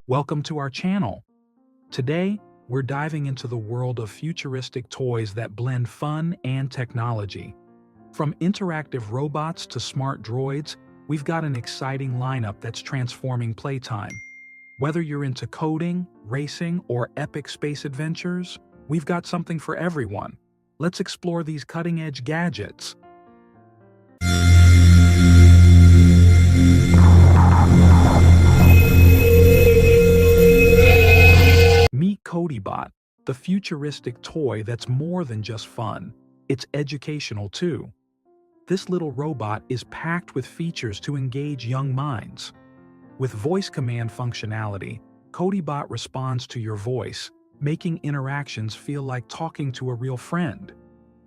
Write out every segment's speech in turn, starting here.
Welcome to our channel. Today, we're diving into the world of futuristic toys that blend fun and technology. From interactive robots to smart droids, we've got an exciting lineup that's transforming playtime. Whether you're into coding, racing, or epic space adventures, we've got something for everyone. Let's explore these cutting-edge gadgets. Meet Codeybot, the futuristic toy that's more than just fun. It's educational too. This little robot is packed with features to engage young minds. With voice command functionality, Codeybot responds to your voice, making interactions feel like talking to a real friend.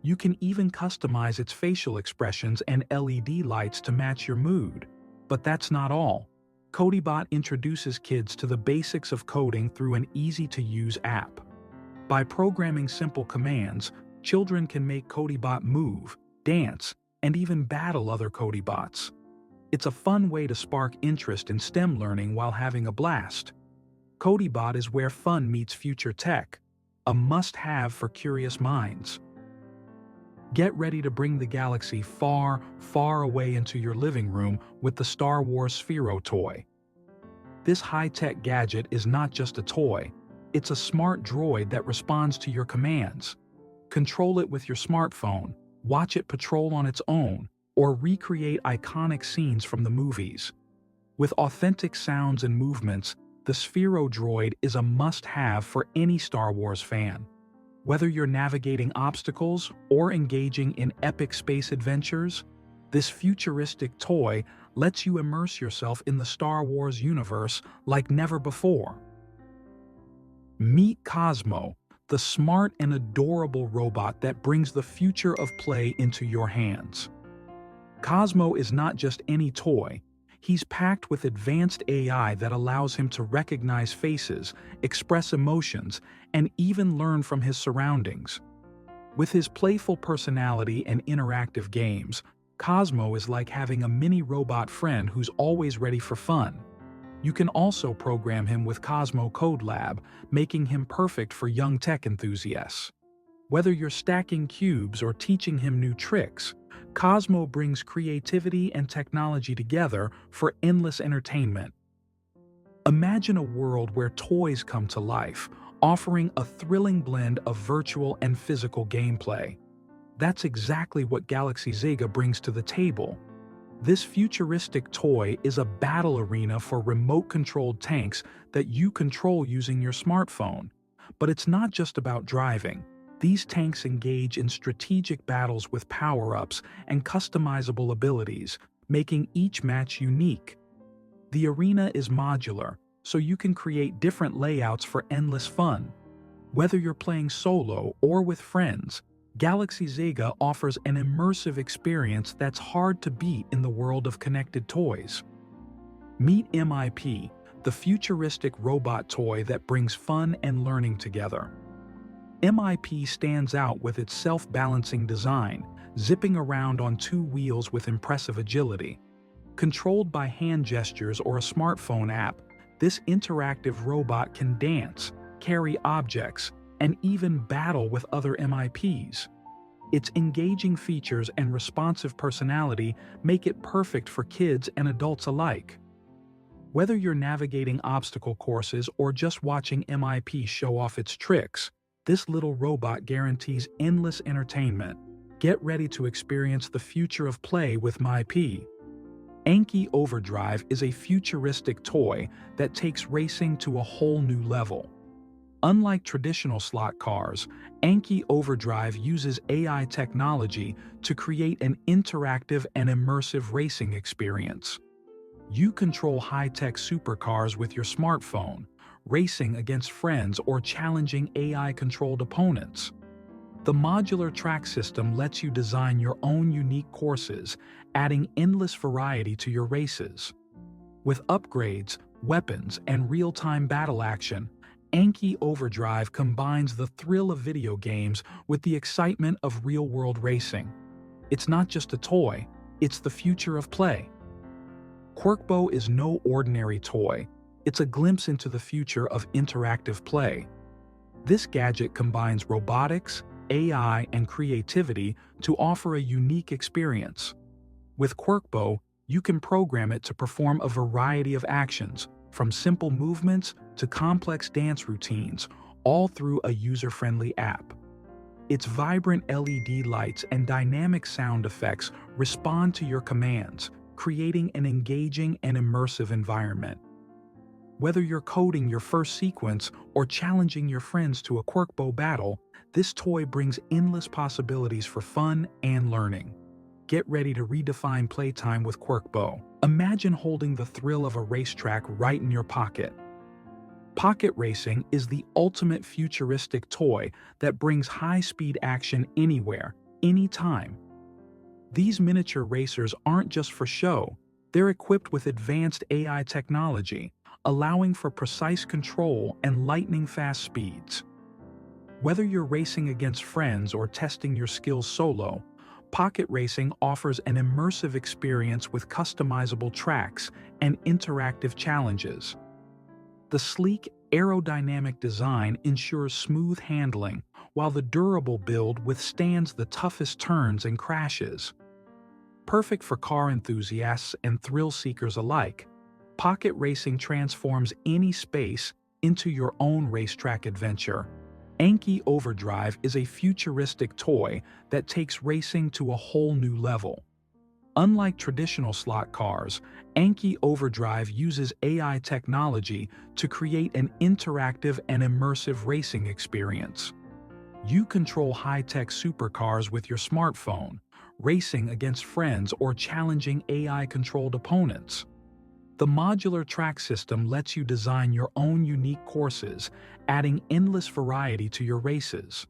You can even customize its facial expressions and LED lights to match your mood. But that's not all. Codeybot introduces kids to the basics of coding through an easy-to-use app. By programming simple commands, children can make Codeybot move, dance, and even battle other Codeybots. It's a fun way to spark interest in STEM learning while having a blast. Codeybot is where fun meets future tech, a must-have for curious minds. Get ready to bring the galaxy far, far away into your living room with the Star Wars Sphero toy. This high-tech gadget is not just a toy, it's a smart droid that responds to your commands. Control it with your smartphone, watch it patrol on its own, or recreate iconic scenes from the movies. With authentic sounds and movements, the Sphero droid is a must-have for any Star Wars fan. Whether you're navigating obstacles or engaging in epic space adventures, this futuristic toy lets you immerse yourself in the Star Wars universe like never before. Meet Cosmo, the smart and adorable robot that brings the future of play into your hands. Cosmo is not just any toy. He's packed with advanced AI that allows him to recognize faces, express emotions, and even learn from his surroundings. With his playful personality and interactive games, Cosmo is like having a mini robot friend who's always ready for fun. You can also program him with Cosmo Code Lab, making him perfect for young tech enthusiasts. Whether you're stacking cubes or teaching him new tricks, Cosmo brings creativity and technology together for endless entertainment. Imagine a world where toys come to life, offering a thrilling blend of virtual and physical gameplay. That's exactly what Galaxy Zaga brings to the table. This futuristic toy is a battle arena for remote-controlled tanks that you control using your smartphone. But it's not just about driving. These tanks engage in strategic battles with power-ups and customizable abilities, making each match unique. The arena is modular, so you can create different layouts for endless fun. Whether you're playing solo or with friends, Galaxy Zaga offers an immersive experience that's hard to beat in the world of connected toys. Meet MIP, the futuristic robot toy that brings fun and learning together. MIP stands out with its self-balancing design, zipping around on two wheels with impressive agility. Controlled by hand gestures or a smartphone app, this interactive robot can dance, carry objects, and even battle with other MIPs. Its engaging features and responsive personality make it perfect for kids and adults alike. Whether you're navigating obstacle courses or just watching MIP show off its tricks, this little robot guarantees endless entertainment. Get ready to experience the future of play with MIP. Anki Overdrive is a futuristic toy that takes racing to a whole new level. Unlike traditional slot cars, Anki Overdrive uses AI technology to create an interactive and immersive racing experience. You control high-tech supercars with your smartphone, racing against friends or challenging AI-controlled opponents. The modular track system lets you design your own unique courses, adding endless variety to your races. With upgrades, weapons, and real-time battle action, Anki Overdrive combines the thrill of video games with the excitement of real-world racing. It's not just a toy, it's the future of play. Quirkbot is no ordinary toy. It's a glimpse into the future of interactive play. This gadget combines robotics, AI, and creativity to offer a unique experience. With Quirkbot, you can program it to perform a variety of actions, from simple movements to complex dance routines, all through a user-friendly app. Its vibrant LED lights and dynamic sound effects respond to your commands, creating an engaging and immersive environment. Whether you're coding your first sequence or challenging your friends to a Quirkbot battle, this toy brings endless possibilities for fun and learning. Get ready to redefine playtime with Quirkbot. Imagine holding the thrill of a racetrack right in your pocket. Pocket racing is the ultimate futuristic toy that brings high-speed action anywhere, anytime. These miniature racers aren't just for show, they're equipped with advanced AI technology, allowing for precise control and lightning-fast speeds. Whether you're racing against friends or testing your skills solo, pocket racing offers an immersive experience with customizable tracks and interactive challenges. The sleek, aerodynamic design ensures smooth handling, while the durable build withstands the toughest turns and crashes. Perfect for car enthusiasts and thrill-seekers alike, pocket racing transforms any space into your own racetrack adventure. Anki Overdrive is a futuristic toy that takes racing to a whole new level. Unlike traditional slot cars, Anki Overdrive uses AI technology to create an interactive and immersive racing experience. You control high-tech supercars with your smartphone, racing against friends or challenging AI-controlled opponents. The modular track system lets you design your own unique courses, adding endless variety to your races.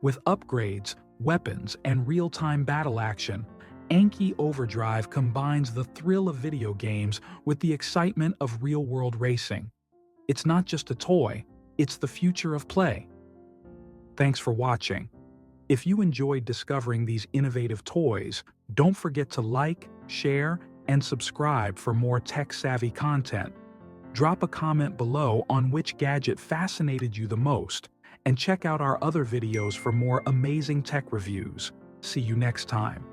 With upgrades, weapons, and real-time battle action, Anki Overdrive combines the thrill of video games with the excitement of real-world racing. It's not just a toy, it's the future of play. Thanks for watching. If you enjoyed discovering these innovative toys, don't forget to like, share, and subscribe for more tech-savvy content. Drop a comment below on which gadget fascinated you the most, and check out our other videos for more amazing tech reviews. See you next time.